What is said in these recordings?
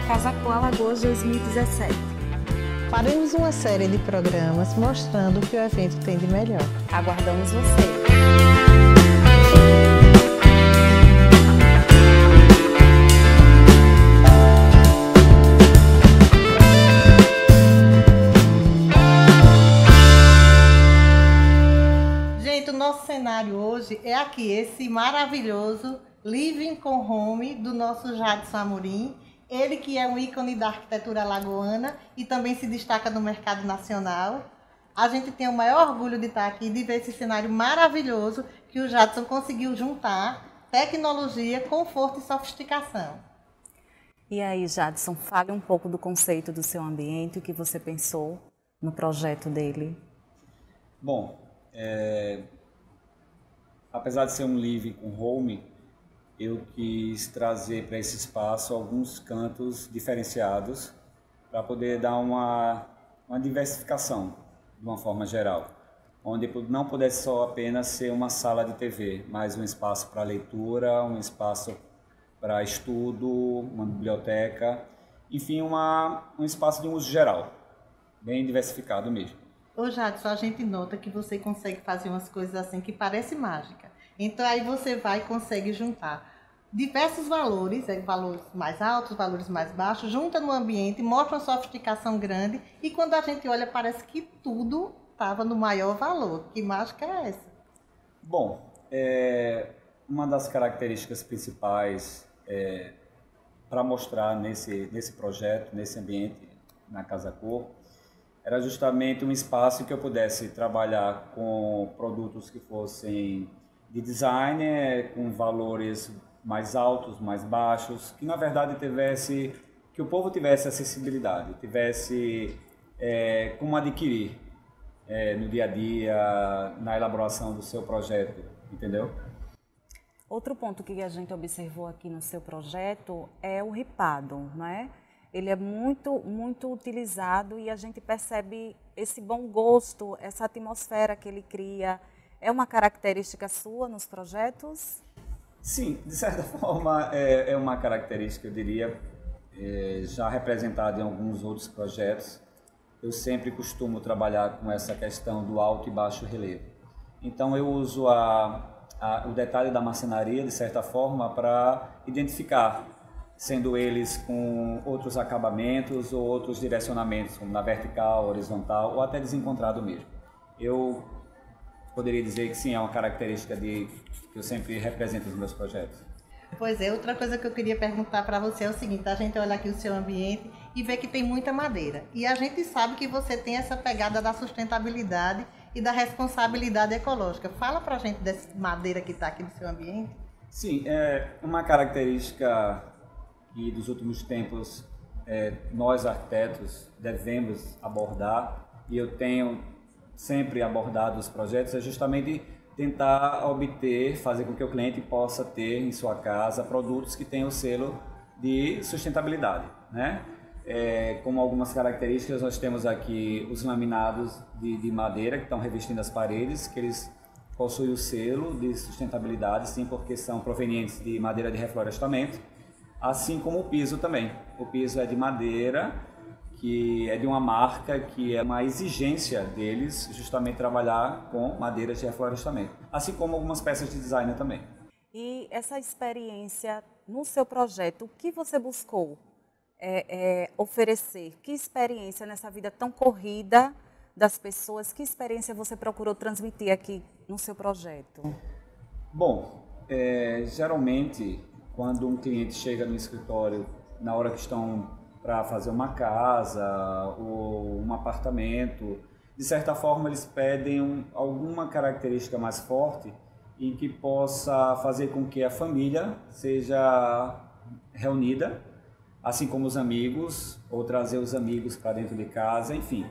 Casa Cor Alagoas 2017. Faremos uma série de programas mostrando o que o evento tem de melhor. Aguardamos você! Gente, o nosso cenário hoje é aqui, esse maravilhoso Living com Home do nosso Jadson Amorim. Ele que é um ícone da arquitetura alagoana e também se destaca no mercado nacional. A gente tem o maior orgulho de estar aqui, de ver esse cenário maravilhoso que o Jadson conseguiu juntar tecnologia, conforto e sofisticação. E aí, Jadson, fale um pouco do conceito do seu ambiente, o que você pensou no projeto dele. Bom, apesar de ser um living com home, eu quis trazer para esse espaço alguns cantos diferenciados para poder dar uma diversificação de uma forma geral, onde não pudesse só apenas ser uma sala de TV, mas um espaço para leitura, um espaço para estudo, uma biblioteca, enfim, um espaço de uso geral, bem diversificado mesmo. Ô Jadson, a gente nota que você consegue fazer umas coisas assim que parece mágica. Então aí você vai e consegue juntar diversos valores, valores mais altos, valores mais baixos, junta no ambiente, mostra uma sofisticação grande e quando a gente olha parece que tudo estava no maior valor. Que mágica é essa? Bom, uma das características principais para mostrar nesse projeto, nesse ambiente, na Casa Cor, era justamente um espaço que eu pudesse trabalhar com produtos que fossem de design, com valores mais altos, mais baixos, que na verdade que o povo tivesse acessibilidade, tivesse como adquirir no dia a dia, na elaboração do seu projeto, entendeu? Outro ponto que a gente observou aqui no seu projeto é o ripado, não é? Ele é muito utilizado e a gente percebe esse bom gosto, essa atmosfera que ele cria. É uma característica sua nos projetos? Sim, de certa forma é uma característica, eu diria, já representada em alguns outros projetos. Eu sempre costumo trabalhar com essa questão do alto e baixo relevo. Então eu uso o detalhe da marcenaria, de certa forma, para identificar, sendo eles com outros acabamentos ou outros direcionamentos, como na vertical, horizontal ou até desencontrado mesmo. Eu poderia dizer que sim, é uma característica que eu sempre represento nos meus projetos. Pois é, outra coisa que eu queria perguntar para você é o seguinte, a gente olha aqui o seu ambiente e vê que tem muita madeira. E a gente sabe que você tem essa pegada da sustentabilidade e da responsabilidade ecológica. Fala para a gente dessa madeira que está aqui no seu ambiente. Sim, é uma característica que dos últimos tempos nós arquitetos devemos abordar, e eu tenho sempre abordado os projetos, é justamente tentar fazer com que o cliente possa ter em sua casa produtos que tenham o selo de sustentabilidade, né? Como algumas características, nós temos aqui os laminados de madeira que estão revestindo as paredes, que eles possuem o selo de sustentabilidade, sim, porque são provenientes de madeira de reflorestamento, assim como o piso também. O piso é de madeira, que é de uma marca que é uma exigência deles justamente trabalhar com madeiras de reflorestamento, assim como algumas peças de design também. E essa experiência no seu projeto, o que você buscou oferecer? Que experiência nessa vida tão corrida das pessoas, que experiência você procurou transmitir aqui no seu projeto? Bom, geralmente quando um cliente chega no escritório na hora que estão para fazer uma casa ou um apartamento, de certa forma eles pedem alguma característica mais forte em que possa fazer com que a família seja reunida, assim como os amigos, ou trazer os amigos para dentro de casa, enfim.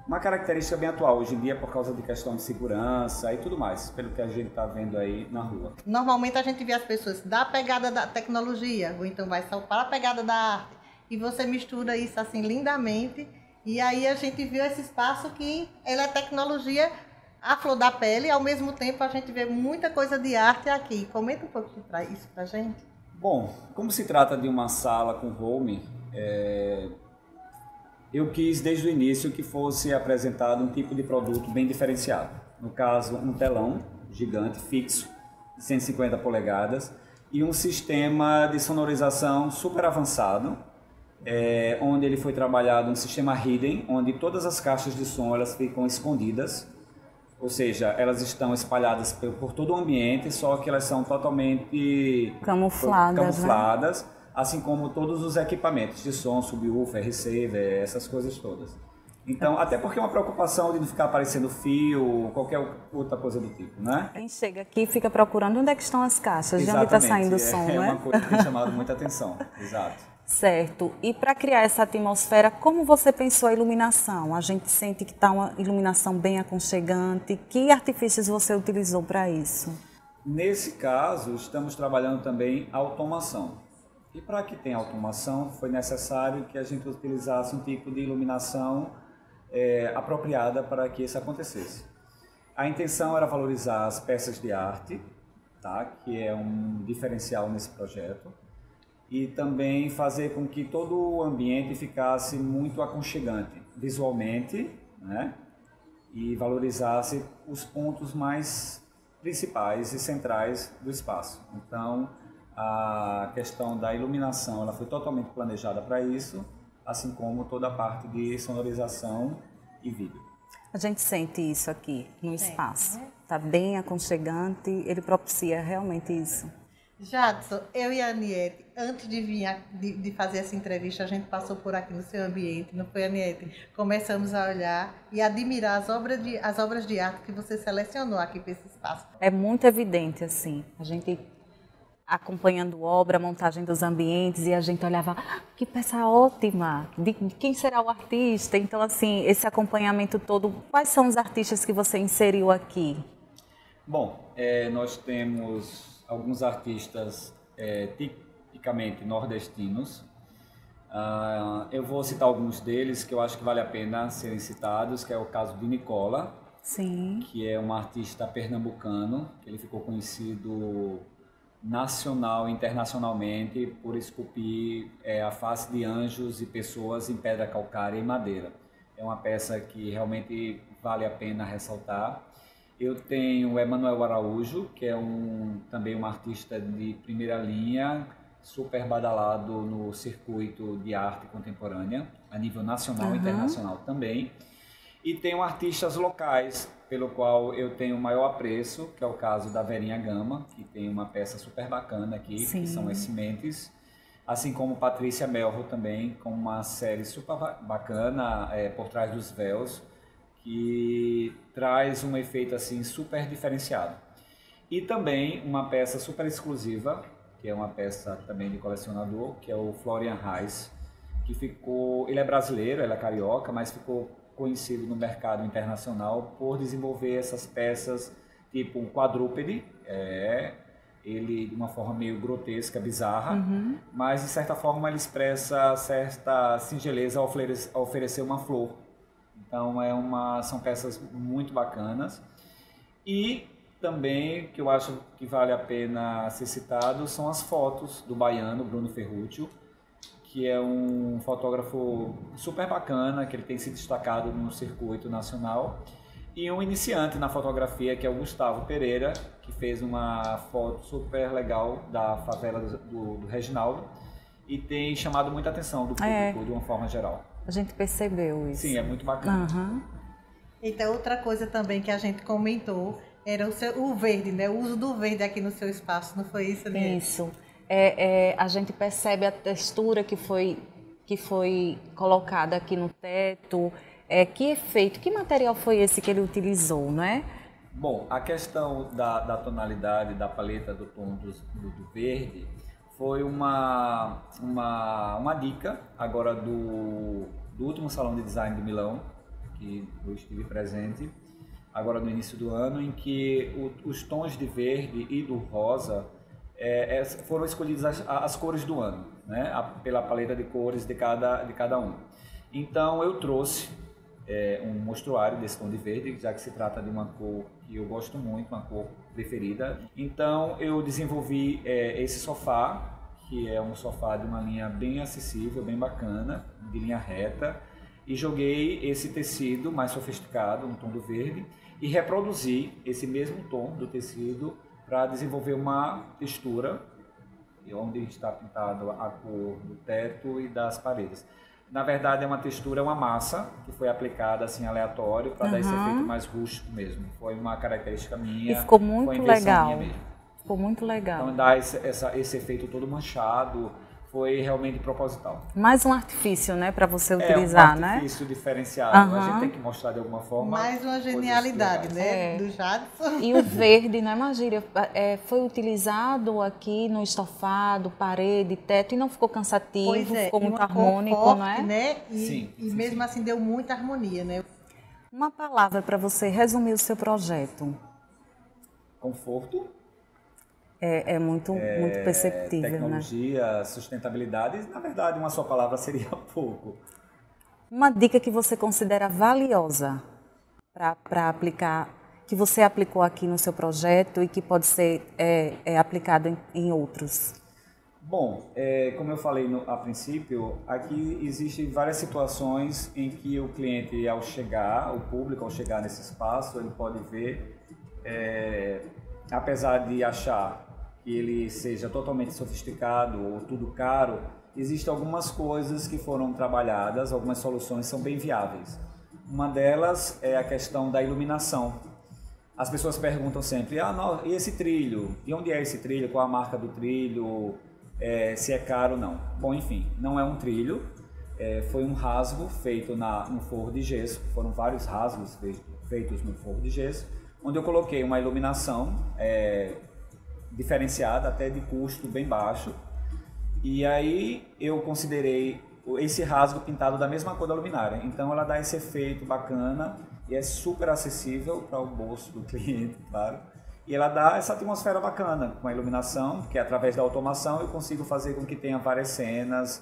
uma característica bem atual hoje em dia por causa de questão de segurança e tudo mais, pelo que a gente está vendo aí na rua. Normalmente a gente vê as pessoas da pegada da tecnologia, ou então vai só para a pegada da arte, e você mistura isso assim lindamente, e aí a gente viu esse espaço que ele é tecnologia à flor da pele, e ao mesmo tempo a gente vê muita coisa de arte aqui. Comenta um pouco isso pra gente. Bom, como se trata de uma sala com home, eu quis desde o início que fosse apresentado um tipo de produto bem diferenciado. No caso, um telão gigante, fixo, de 150 polegadas, e um sistema de sonorização super avançado, onde ele foi trabalhado um sistema hidden, onde todas as caixas de som elas ficam escondidas, ou seja, elas estão espalhadas por todo o ambiente, só que elas são totalmente camufladas, assim como todos os equipamentos de som, subwoofer, receiver, essas coisas todas. Então, até porque é uma preocupação de não ficar aparecendo fio, qualquer outra coisa do tipo, né? Quem chega aqui fica procurando onde é que estão as caixas, Exatamente. de onde está saindo o som, É né? uma coisa que tem chamado muita atenção, exato. Certo. E para criar essa atmosfera, como você pensou a iluminação? A gente sente que está uma iluminação bem aconchegante. Que artifícios você utilizou para isso? Nesse caso, estamos trabalhando também a automação. E para que tenha automação, foi necessário que a gente utilizasse um tipo de iluminação apropriada para que isso acontecesse. A intenção era valorizar as peças de arte, tá? Que é um diferencial nesse projeto, e também fazer com que todo o ambiente ficasse muito aconchegante visualmente, né? E valorizasse os pontos mais principais e centrais do espaço. Então, a questão da iluminação ela foi totalmente planejada para isso, assim como toda a parte de sonorização e vídeo. A gente sente isso aqui no espaço. Está bem aconchegante, ele propicia realmente isso. Jadson, eu e a Aniette, antes de vir de fazer essa entrevista, a gente passou por aqui no seu ambiente, não foi, Aniette? Começamos a olhar e admirar as obras de arte que você selecionou aqui para esse espaço. É muito evidente, assim, a gente acompanhando obra, montagem dos ambientes, e a gente olhava, que peça ótima, de quem será o artista? Então, assim, esse acompanhamento todo, quais são os artistas que você inseriu aqui? Bom, nós temos alguns artistas tipicamente nordestinos. Eu vou citar alguns deles que eu acho que vale a pena serem citados, que é o caso de Nicola, Sim. que é um artista pernambucano, que ele ficou conhecido nacional e internacionalmente por esculpir a face de anjos e pessoas em pedra calcária e madeira. É uma peça que realmente vale a pena ressaltar. Eu tenho o Emanuel Araújo, que é também um artista de primeira linha, super badalado no circuito de arte contemporânea, a nível nacional e internacional também. E tenho artistas locais, pelo qual eu tenho o maior apreço, que é o caso da Verinha Gama, que tem uma peça super bacana aqui, Sim. que são as sementes. Assim como Patrícia Melro também, com uma série super bacana, Por Trás dos Véus, que traz um efeito assim super diferenciado. E também uma peça super exclusiva, que é uma peça também de colecionador, que é o Florian Reis, que ele é brasileiro, ele é carioca, mas ficou conhecido no mercado internacional por desenvolver essas peças tipo um quadrúpede, ele de uma forma meio grotesca, bizarra, mas de certa forma ele expressa certa singeleza ao oferecer uma flor. Então são peças muito bacanas. E também, que eu acho que vale a pena ser citado, são as fotos do baiano Bruno Ferruccio, que é um fotógrafo super bacana, que ele tem se destacado no circuito nacional, e um iniciante na fotografia, que é o Gustavo Pereira, que fez uma foto super legal da favela do Reginaldo, e tem chamado muita atenção do público de uma forma geral. A gente percebeu isso. Sim, é muito bacana. Então, outra coisa também que a gente comentou era o verde, né? O uso do verde aqui no seu espaço, não foi isso, né? Isso. A gente percebe a textura que foi colocada aqui no teto. Que efeito, que material foi esse que ele utilizou, né? Bom, a questão da tonalidade, da paleta do tom do verde foi uma dica agora do último Salão de Design de Milão, que eu estive presente, agora no início do ano, em que os tons de verde e do rosa foram escolhidas as cores do ano, né? Pela paleta de cores de cada um. Então eu trouxe um mostruário desse tom de verde, já que se trata de uma cor que eu gosto muito, uma cor preferida. Então eu desenvolvi esse sofá, que é um sofá de uma linha bem acessível, bem bacana, de linha reta, e joguei esse tecido mais sofisticado, um tom do verde, e reproduzi esse mesmo tom do tecido para desenvolver uma textura, onde está pintado a cor do teto e das paredes. Na verdade, é uma textura, é uma massa que foi aplicada assim aleatório para dar esse efeito mais rústico mesmo. Foi uma característica minha. E ficou muito legal. Minha mesmo. Ficou muito legal. Então dá esse efeito todo manchado, foi realmente proposital. Mais um artifício, né, para você utilizar, né? Um artifício diferenciado. A gente tem que mostrar de alguma forma. Mais uma genialidade, né, do Jadson. E o verde, não é, Magíria? Foi utilizado aqui no estofado, parede, teto, e não ficou cansativo, ficou muito harmônico, forte, não é? Né? Sim. Mesmo assim deu muita harmonia, né? Uma palavra para você resumir o seu projeto. Conforto. Muito perceptível, tecnologia, né? Sustentabilidade, na verdade, uma só palavra seria pouco. Uma dica que você considera valiosa para aplicar, que você aplicou aqui no seu projeto e que pode ser aplicado em outros? Bom, como eu falei a princípio, aqui existem várias situações em que o cliente, ao chegar, o público, ao chegar nesse espaço, ele pode ver, apesar de achar que ele seja totalmente sofisticado ou tudo caro, existem algumas coisas que foram trabalhadas, algumas soluções são bem viáveis. Uma delas é a questão da iluminação. As pessoas perguntam sempre, e esse trilho? E onde é esse trilho? Qual a marca do trilho? Se é caro ou não. Bom, enfim, não é um trilho, foi um rasgo feito no forro de gesso, foram vários rasgos feitos no forro de gesso, onde eu coloquei uma iluminação diferenciada, até de custo bem baixo, e aí eu considerei esse rasgo pintado da mesma cor da luminária, então ela dá esse efeito bacana e é super acessível para o bolso do cliente, claro, e ela dá essa atmosfera bacana com a iluminação, que através da automação eu consigo fazer com que tenha várias cenas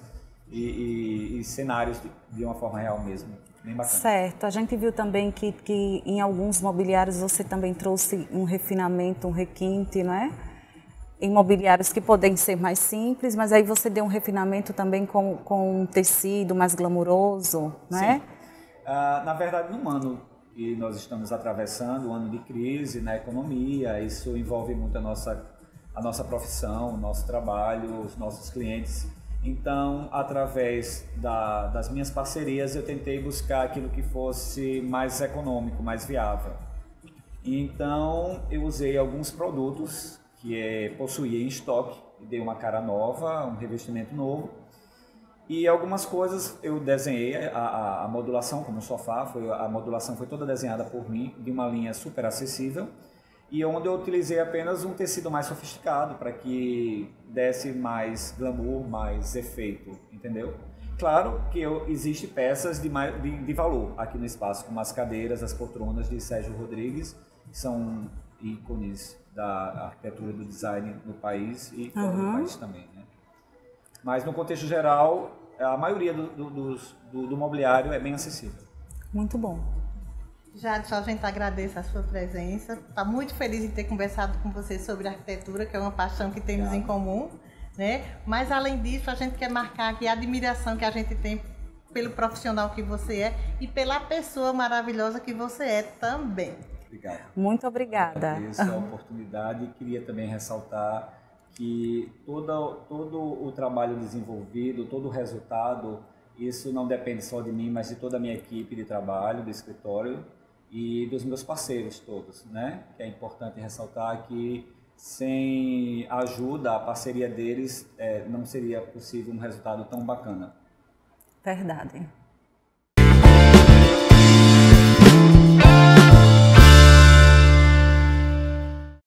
e cenários de uma forma real mesmo. Bem bacana. Certo. A gente viu também que em alguns mobiliários você também trouxe um refinamento, um requinte, não é? Em mobiliários que podem ser mais simples, mas aí você deu um refinamento também com um tecido mais glamuroso, não é? Sim. Na verdade, num ano que nós estamos atravessando, um ano de crise na economia, isso envolve muito a nossa profissão, o nosso trabalho, os nossos clientes. Então, através das minhas parcerias, eu tentei buscar aquilo que fosse mais econômico, mais viável. Então, eu usei alguns produtos que possuía em estoque, dei uma cara nova, um revestimento novo. E algumas coisas eu desenhei, a modulação, como o sofá, a modulação foi toda desenhada por mim, de uma linha super acessível, e onde eu utilizei apenas um tecido mais sofisticado, para que desse mais glamour, mais efeito, entendeu? Claro que existem peças de valor aqui no espaço, como as cadeiras, as poltronas de Sérgio Rodrigues, que são ícones da arquitetura do design no país e fora do país também, né? Mas no contexto geral, a maioria do mobiliário é bem acessível. Muito bom. Jadson, a gente agradece a sua presença. Está muito feliz em ter conversado com você sobre arquitetura, que é uma paixão que temos em comum, né? Mas além disso, a gente quer marcar aqui a admiração que a gente tem pelo profissional que você é e pela pessoa maravilhosa que você é também. Obrigado. Muito obrigada. Agradeço a oportunidade e queria também ressaltar que todo o trabalho desenvolvido, todo o resultado, isso não depende só de mim, mas de toda a minha equipe de trabalho, do escritório e dos meus parceiros todos, né? Que é importante ressaltar que sem a ajuda, a parceria deles, não seria possível um resultado tão bacana. Verdade.